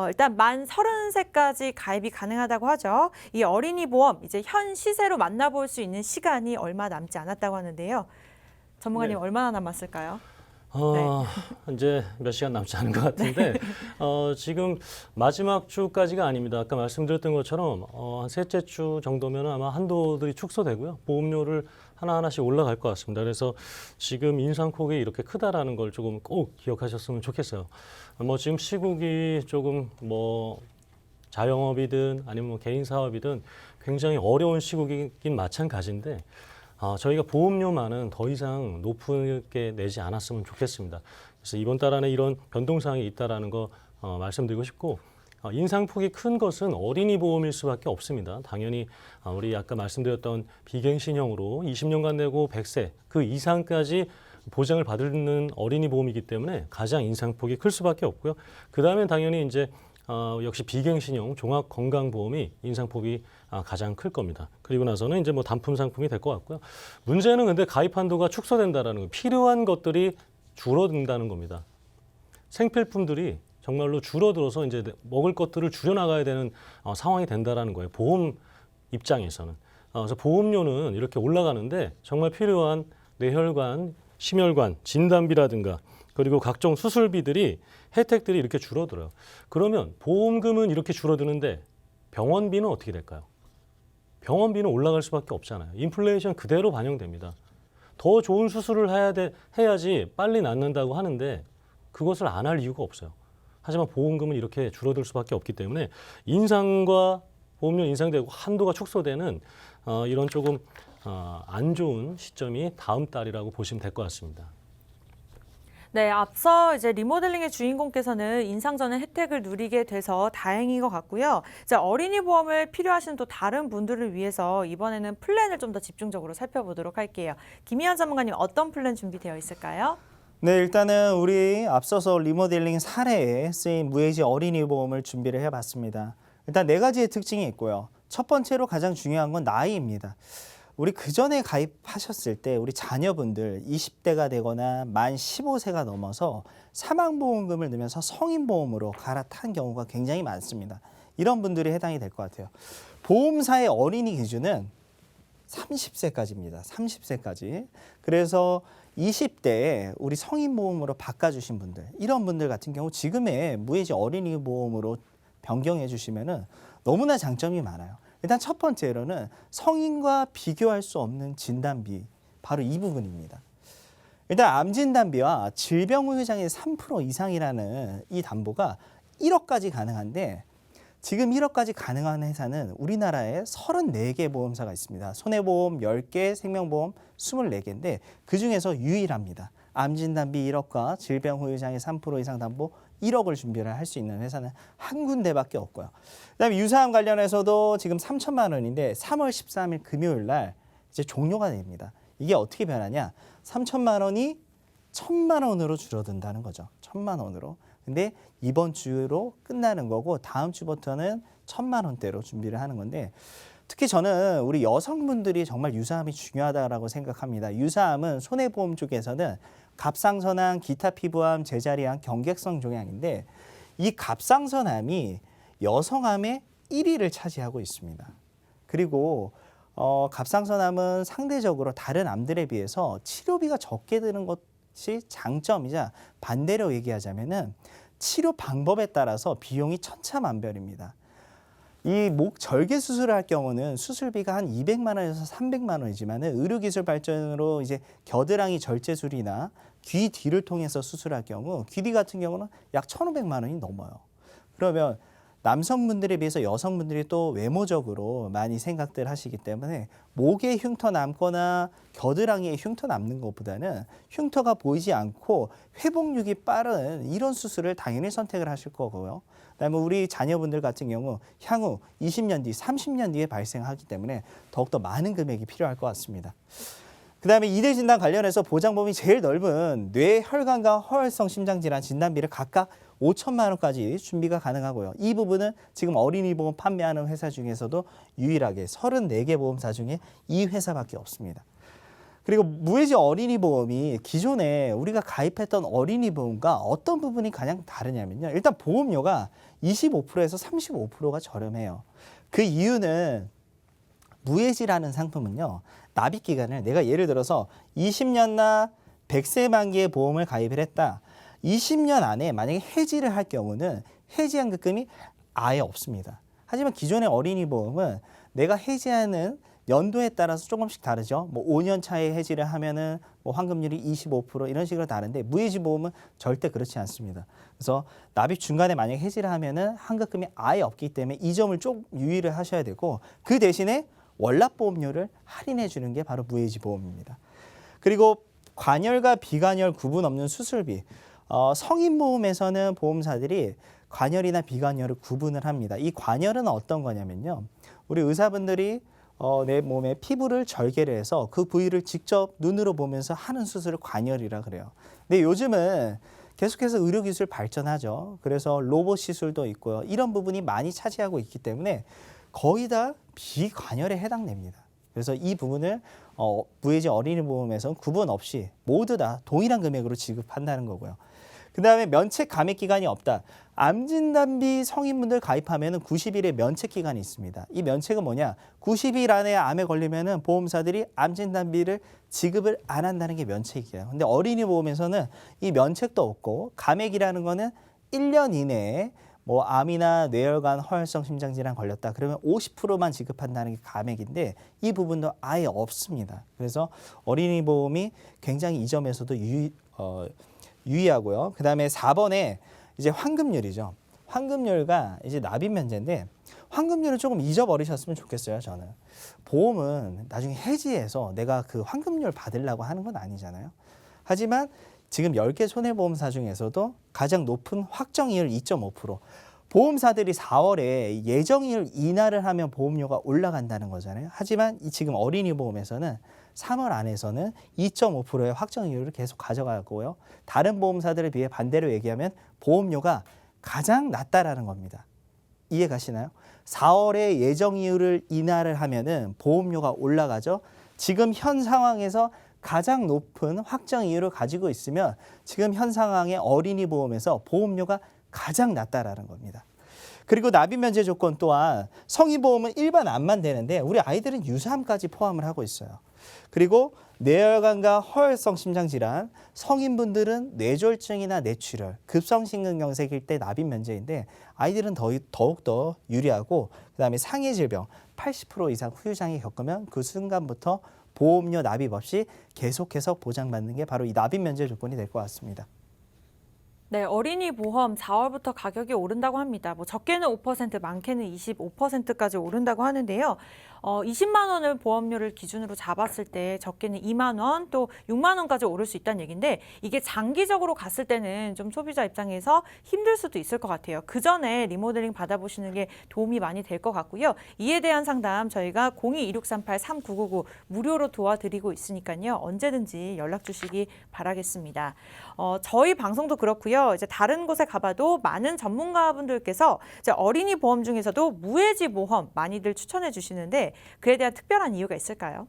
일단 만 30세까지 가입이 가능하다고 하죠. 이 어린이 보험 이제 현 시세로 만나볼 수 있는 시간이 얼마 남지 않았다고 하는데요. 전문가님 네. 얼마나 남았을까요? 네. 이제 몇 시간 남지 않은 것 같은데 지금 마지막 주까지가 아닙니다. 아까 말씀드렸던 것처럼 한 셋째 주 정도면 아마 한도들이 축소되고요. 보험료를 하나하나씩 올라갈 것 같습니다. 그래서 지금 인상폭이 이렇게 크다라는 걸 조금 꼭 기억하셨으면 좋겠어요. 지금 시국이 조금 자영업이든 아니면 개인 사업이든 굉장히 어려운 시국이긴 마찬가지인데 저희가 보험료만은 더 이상 높게 내지 않았으면 좋겠습니다. 그래서 이번 달 안에 이런 변동사항이 있다라는 거 말씀드리고 싶고 인상폭이 큰 것은 어린이 보험일 수밖에 없습니다. 당연히 우리 아까 말씀드렸던 비갱신형으로 20년간 내고 100세 그 이상까지 보장을 받는 어린이 보험이기 때문에 가장 인상폭이 클 수밖에 없고요. 그 다음에 당연히 이제 역시 비갱신형 종합건강보험이 인상폭이 가장 클 겁니다. 그리고 나서는 이제 단품 상품이 될 것 같고요. 문제는 근데 가입 한도가 축소된다라는 거, 필요한 것들이 줄어든다는 겁니다. 생필품들이 정말로 줄어들어서 이제 먹을 것들을 줄여나가야 되는 상황이 된다라는 거예요. 보험 입장에서는. 그래서 보험료는 이렇게 올라가는데 정말 필요한 뇌혈관, 심혈관, 진단비라든가 그리고 각종 수술비들이 혜택들이 이렇게 줄어들어요. 그러면 보험금은 이렇게 줄어드는데 병원비는 어떻게 될까요? 병원비는 올라갈 수밖에 없잖아요. 인플레이션 그대로 반영됩니다. 더 좋은 수술을 해야지 빨리 낫는다고 하는데 그것을 안 할 이유가 없어요. 하지만 보험금은 이렇게 줄어들 수밖에 없기 때문에 인상과 보험료 인상되고 한도가 축소되는 이런 조금 안 좋은 시점이 다음 달이라고 보시면 될 것 같습니다. 네, 앞서 이제 리모델링의 주인공께서는 인상 전에 혜택을 누리게 돼서 다행인 것 같고요. 이제 어린이 보험을 필요하신 또 다른 분들을 위해서 이번에는 플랜을 좀 더 집중적으로 살펴보도록 할게요. 김희연 전문가님 어떤 플랜 준비되어 있을까요? 네, 일단은 우리 앞서서 리모델링 사례에 쓰인 무해지 어린이 보험을 준비를 해봤습니다. 일단 네 가지의 특징이 있고요. 첫 번째로 가장 중요한 건 나이입니다. 우리 그전에 가입하셨을 때 우리 자녀분들 20대가 되거나 만 15세가 넘어서 사망보험금을 넣으면서 성인보험으로 갈아탄 경우가 굉장히 많습니다. 이런 분들이 해당이 될 것 같아요. 보험사의 어린이 기준은 30세까지입니다. 30세까지. 그래서 20대에 우리 성인보험으로 바꿔주신 분들, 이런 분들 같은 경우 지금의 무해지 어린이 보험으로 변경해 주시면은 너무나 장점이 많아요. 일단 첫 번째로는 성인과 비교할 수 없는 진단비, 바로 이 부분입니다. 일단 암 진단비와 질병 후유장애 3% 이상이라는 이 담보가 1억까지 가능한데 지금 1억까지 가능한 회사는 우리나라에 34개 보험사가 있습니다. 손해보험 10개, 생명보험 24개인데 그중에서 유일합니다. 암 진단비 1억과 질병 후유장애 3% 이상 담보 1억을 준비를 할 수 있는 회사는 한 군데밖에 없고요. 그다음에 유사암 관련해서도 지금 3천만 원인데 3월 13일 금요일 날 이제 종료가 됩니다. 이게 어떻게 변하냐? 3천만 원이 1,000만 원으로 줄어든다는 거죠. 1,000만 원으로. 근데 이번 주로 끝나는 거고 다음 주부터는 1,000만 원대로 준비를 하는 건데 특히 저는 우리 여성분들이 정말 유사암이 중요하다고 생각합니다. 유사암은 손해보험 쪽에서는 갑상선암, 기타 피부암, 제자리암, 경객성 종양인데 이 갑상선암이 여성암의 1위를 차지하고 있습니다. 그리고 갑상선암은 상대적으로 다른 암들에 비해서 치료비가 적게 드는 것이 장점이자 반대로 얘기하자면은 치료 방법에 따라서 비용이 천차만별입니다. 이 목 절개 수술을 할 경우는 수술비가 한 200만 원에서 300만 원이지만 의료기술 발전으로 이제 겨드랑이 절제술이나 귀 뒤를 통해서 수술할 경우 귀 뒤 같은 경우는 약 1,500만 원이 넘어요. 그러면 남성분들에 비해서 여성분들이 또 외모적으로 많이 생각들 하시기 때문에 목에 흉터 남거나 겨드랑이에 흉터 남는 것보다는 흉터가 보이지 않고 회복력이 빠른 이런 수술을 당연히 선택을 하실 거고요. 그다음에 우리 자녀분들 같은 경우 향후 20년 뒤, 30년 뒤에 발생하기 때문에 더욱더 많은 금액이 필요할 것 같습니다. 그다음에 이대 진단 관련해서 보장범위 제일 넓은 뇌혈관과 허혈성 심장질환 진단비를 각각 5천만 원까지 준비가 가능하고요. 이 부분은 지금 어린이 보험 판매하는 회사 중에서도 유일하게 34개 보험사 중에 이 회사밖에 없습니다. 그리고 무해지 어린이 보험이 기존에 우리가 가입했던 어린이 보험과 어떤 부분이 가장 다르냐면요. 일단 보험료가 25%에서 35%가 저렴해요. 그 이유는 무해지라는 상품은요. 납입 기간을 내가 예를 들어서 20년나 100세 만기의 보험을 가입을 했다. 20년 안에 만약에 해지를 할 경우는 해지환급금이 아예 없습니다. 하지만 기존의 어린이 보험은 내가 해지하는 연도에 따라서 조금씩 다르죠. 뭐 5년 차에 해지를 하면은 뭐 환급률이 25% 이런 식으로 다른데 무해지 보험은 절대 그렇지 않습니다. 그래서 납입 중간에 만약에 해지를 하면은 환급금이 아예 없기 때문에 이 점을 좀 유의를 하셔야 되고 그 대신에 월납보험료를 할인해 주는 게 바로 무해지 보험입니다. 그리고 관열과 비관열 구분 없는 수술비. 성인보험에서는 보험사들이 관열이나 비관열을 구분을 합니다. 이 관열은 어떤 거냐면요. 우리 의사분들이 내 몸에 피부를 절개를 해서 그 부위를 직접 눈으로 보면서 하는 수술을 관열이라 그래요. 근데 요즘은 계속해서 의료기술 발전하죠. 그래서 로봇 시술도 있고요. 이런 부분이 많이 차지하고 있기 때문에 거의 다 비관열에 해당됩니다. 그래서 이 부분을 무해지 어린이 보험에서는 구분 없이 모두 다 동일한 금액으로 지급한다는 거고요. 그 다음에 면책 감액 기간이 없다. 암진단비 성인분들 가입하면 90일의 면책 기간이 있습니다. 이 면책은 뭐냐? 90일 안에 암에 걸리면 보험사들이 암진단비를 지급을 안 한다는 게 면책이에요. 근데 어린이 보험에서는 이 면책도 없고 감액이라는 거는 1년 이내에 뭐 암이나 뇌혈관, 허혈성 심장질환 걸렸다. 그러면 50%만 지급한다는 게 감액인데 이 부분도 아예 없습니다. 그래서 어린이 보험이 굉장히 이 점에서도 유의하고요. 그다음에 4번에 이제 환급률이죠. 환급률과 이제 납입 면제인데 환급률을 조금 잊어버리셨으면 좋겠어요, 저는. 보험은 나중에 해지해서 내가 그 환급률 받으려고 하는 건 아니잖아요. 하지만 지금 10개 손해보험사 중에서도 가장 높은 확정이율 2.5%. 보험사들이 4월에 예정이율 인하를 하면 보험료가 올라간다는 거잖아요. 하지만 지금 어린이 보험에서는 3월 안에서는 2.5%의 확정이율을 계속 가져가고요. 다른 보험사들에 비해 반대로 얘기하면 보험료가 가장 낮다라는 겁니다. 이해 가시나요? 4월에 예정이율을 인하를 하면은 보험료가 올라가죠. 지금 현 상황에서 가장 높은 확정이율을 가지고 있으면 지금 현 상황의 어린이 보험에서 보험료가 가장 낮다라는 겁니다. 그리고 납입 면제 조건 또한 성인보험은 일반 암만 되는데 우리 아이들은 유사암까지 포함을 하고 있어요. 그리고 뇌혈관과 허혈성 심장질환, 성인분들은 뇌졸중이나 뇌출혈, 급성심근경색일 때 납입 면제인데 아이들은 더욱더 유리하고 그다음에 상해 질병 80% 이상 후유장애 겪으면 그 순간부터 보험료 납입 없이 계속해서 보장받는 게 바로 이 납입 면제 조건이 될 것 같습니다. 네, 어린이 보험 4월부터 가격이 오른다고 합니다. 뭐 적게는 5%, 많게는 25%까지 오른다고 하는데요. 20만 원을 보험료를 기준으로 잡았을 때 적게는 2만 원, 또 6만 원까지 오를 수 있다는 얘기인데 이게 장기적으로 갔을 때는 좀 소비자 입장에서 힘들 수도 있을 것 같아요. 그 전에 리모델링 받아보시는 게 도움이 많이 될 것 같고요. 이에 대한 상담 저희가 02-2638-3999 무료로 도와드리고 있으니까요. 언제든지 연락 주시기 바라겠습니다. 저희 방송도 그렇고요. 이제 다른 곳에 가봐도 많은 전문가분들께서 이제 어린이 보험 중에서도 무해지 보험 많이들 추천해 주시는데 그에 대한 특별한 이유가 있을까요?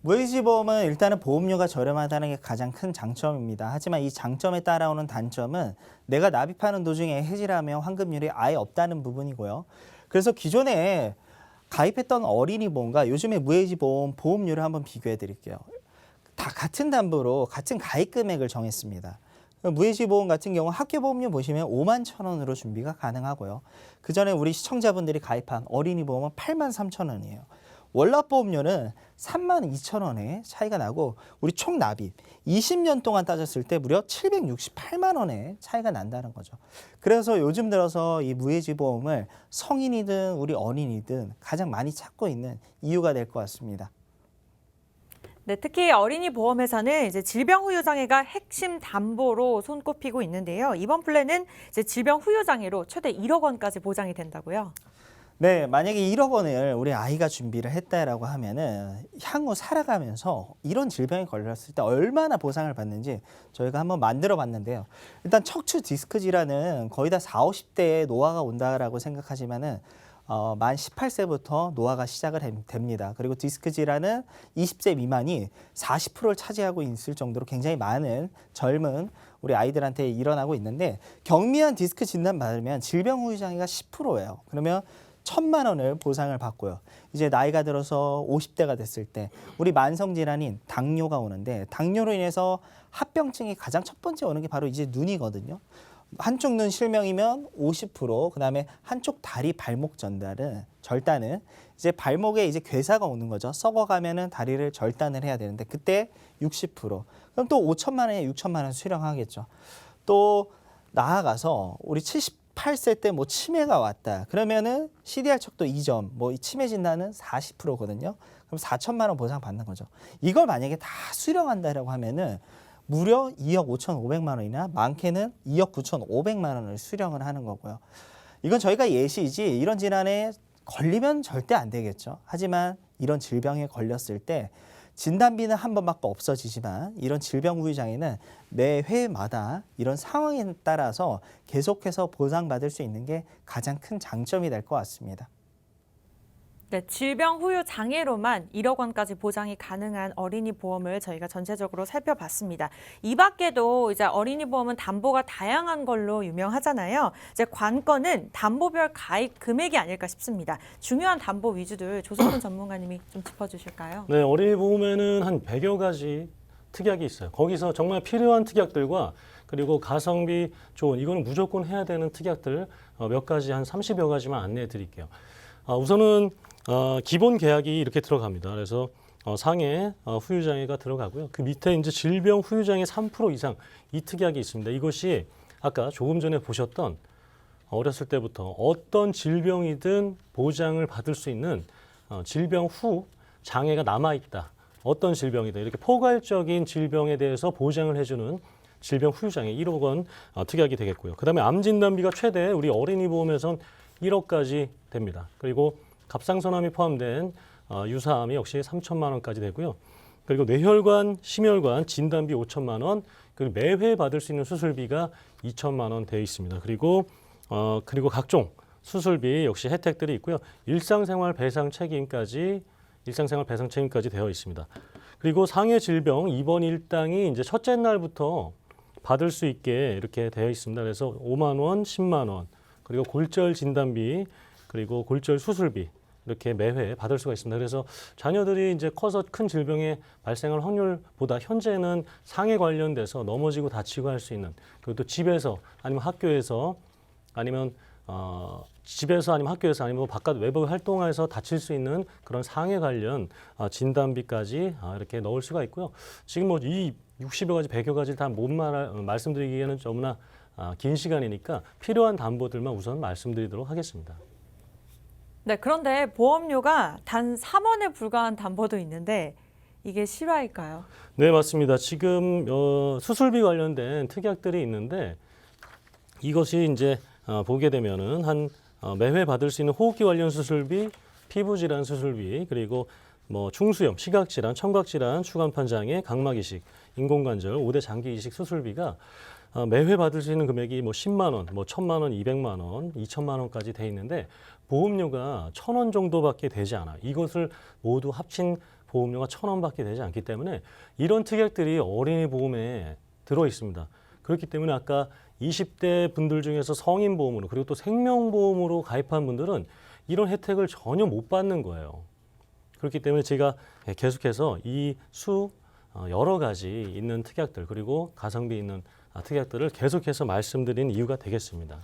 무해지 보험은 일단은 보험료가 저렴하다는 게 가장 큰 장점입니다. 하지만 이 장점에 따라오는 단점은 내가 납입하는 도중에 해지를 하면 환급률이 아예 없다는 부분이고요. 그래서 기존에 가입했던 어린이 보험과 요즘의 무해지 보험 보험료를 한번 비교해 드릴게요. 다 같은 담보로 같은 가입 금액을 정했습니다. 무해지 보험 같은 경우 학교 보험료 보시면 5만 1,000원으로 준비가 가능하고요. 그 전에 우리 시청자분들이 가입한 어린이 보험은 8만 3,000원이에요. 월납보험료는 3만 2,000원의 차이가 나고 우리 총 납입 20년 동안 따졌을 때 무려 768만 원의 차이가 난다는 거죠. 그래서 요즘 들어서 이 무해지 보험을 성인이든 우리 어린이든 가장 많이 찾고 있는 이유가 될 것 같습니다. 네, 특히 어린이 보험에서는 이제 질병 후유 장애가 핵심 담보로 손꼽히고 있는데요. 이번 플랜은 이제 질병 후유 장애로 최대 1억 원까지 보장이 된다고요. 네, 만약에 1억 원을 우리 아이가 준비를 했다라고 하면은 향후 살아가면서 이런 질병에 걸렸을 때 얼마나 보상을 받는지 저희가 한번 만들어 봤는데요. 일단 척추 디스크 질환은 거의 다 40, 50대에 노화가 온다라고 생각하지만은 만 18세부터 노화가 시작을 됩니다. 그리고 디스크 질환은 20세 미만이 40%를 차지하고 있을 정도로 굉장히 많은 젊은 우리 아이들한테 일어나고 있는데 경미한 디스크 진단 받으면 질병 후유 장애가 10%예요. 그러면 1,000만 원을 보상을 받고요. 이제 나이가 들어서 50대가 됐을 때 우리 만성 질환인 당뇨가 오는데 당뇨로 인해서 합병증이 가장 첫 번째 오는 게 바로 이제 눈이거든요. 한쪽 눈 실명이면 50%, 그다음에 한쪽 다리 발목 절단은 이제 발목에 이제 괴사가 오는 거죠. 썩어가면은 다리를 절단을 해야 되는데 그때 60%. 그럼 또 5천만 원에 6천만 원 수령하겠죠. 또 나아가서 우리 78세 때 뭐 치매가 왔다. 그러면은 CDR 척도 2점, 뭐 치매 진단은 40%거든요. 그럼 4천만 원 보상 받는 거죠. 이걸 만약에 다 수령한다라고 하면은 무려 2억 5,500만 원이나 많게는 2억 9,500만 원을 수령을 하는 거고요. 이건 저희가 예시이지 이런 질환에 걸리면 절대 안 되겠죠. 하지만 이런 질병에 걸렸을 때 진단비는 한 번밖에 없어지지만 이런 질병 후유 장애는 매 회마다 이런 상황에 따라서 계속해서 보상받을 수 있는 게 가장 큰 장점이 될 것 같습니다. 네, 질병 후유 장애로만 1억 원까지 보장이 가능한 어린이 보험을 저희가 전체적으로 살펴봤습니다. 이 밖에도 이제 어린이 보험은 담보가 다양한 걸로 유명하잖아요. 이제 관건은 담보별 가입 금액이 아닐까 싶습니다. 중요한 담보 위주들 조성근 전문가님이 좀 짚어주실까요? 네, 어린이 보험에는 한 100여 가지 특약이 있어요. 거기서 정말 필요한 특약들과 그리고 가성비 좋은, 이거는 무조건 해야 되는 특약들 몇 가지, 한 30여 가지만 안내해 드릴게요. 우선은 기본 계약이 이렇게 들어갑니다. 그래서 상해 후유장애가 들어가고요. 그 밑에 이제 질병 후유장애 3% 이상 이 특약이 있습니다. 이것이 아까 조금 전에 보셨던 어렸을 때부터 어떤 질병이든 보장을 받을 수 있는 질병 후 장애가 남아있다. 어떤 질병이든 이렇게 포괄적인 질병에 대해서 보장을 해주는 질병 후유장애 1억 원 특약이 되겠고요. 그다음에 암 진단비가 최대 우리 어린이 보험에선 1억까지 됩니다. 그리고 갑상선암이 포함된 유사암이 역시 3천만 원까지 되고요. 그리고 뇌혈관, 심혈관 진단비 5천만 원, 그리고 매회 받을 수 있는 수술비가 2천만 원 되어 있습니다. 그리고 각종 수술비 역시 혜택들이 있고요. 일상생활 배상 책임까지 되어 있습니다. 그리고 상해 질병 입원 일당이 이제 첫째 날부터 받을 수 있게 이렇게 되어 있습니다. 그래서 5만 원, 10만 원, 그리고 골절 진단비, 그리고 골절 수술비 이렇게 매회 받을 수가 있습니다. 그래서 자녀들이 이제 커서 큰 질병에 발생할 확률보다 현재는 상해 관련돼서 넘어지고 다치고 할 수 있는, 그리고 또 집에서 아니면 학교에서 아니면 아니면 바깥 외부 활동에서 다칠 수 있는 그런 상해 관련 진단비까지 이렇게 넣을 수가 있고요. 지금 뭐 이 60여 가지, 100여 가지를 다 못 말씀드리기에는 너무나 긴 시간이니까 필요한 담보들만 우선 말씀드리도록 하겠습니다. 네, 그런데 보험료가 단 3원에 불과한 담보도 있는데 이게 실화일까요? 네, 맞습니다. 지금 수술비 관련된 특약들이 있는데 이것이 이제 보게 되면은 매회 받을 수 있는 호흡기 관련 수술비, 피부 질환 수술비, 그리고 뭐 중수염, 시각 질환, 청각 질환, 추간판 장애, 각막 이식, 인공관절, 5대 장기 이식 수술비가 매회 받을 수 있는 금액이 뭐 10만 원, 뭐 1,000만 원, 200만 원, 2천만 원까지 돼 있는데 보험료가 1,000원 정도밖에 되지 않아. 이것을 모두 합친 보험료가 1,000원밖에 되지 않기 때문에 이런 특약들이 어린이 보험에 들어 있습니다. 그렇기 때문에 아까 20대 분들 중에서 성인 보험으로 그리고 또 생명보험으로 가입한 분들은 이런 혜택을 전혀 못 받는 거예요. 그렇기 때문에 제가 계속해서 여러 가지 있는 특약들 그리고 가성비 있는 특약들을 계속해서 말씀드린 이유가 되겠습니다.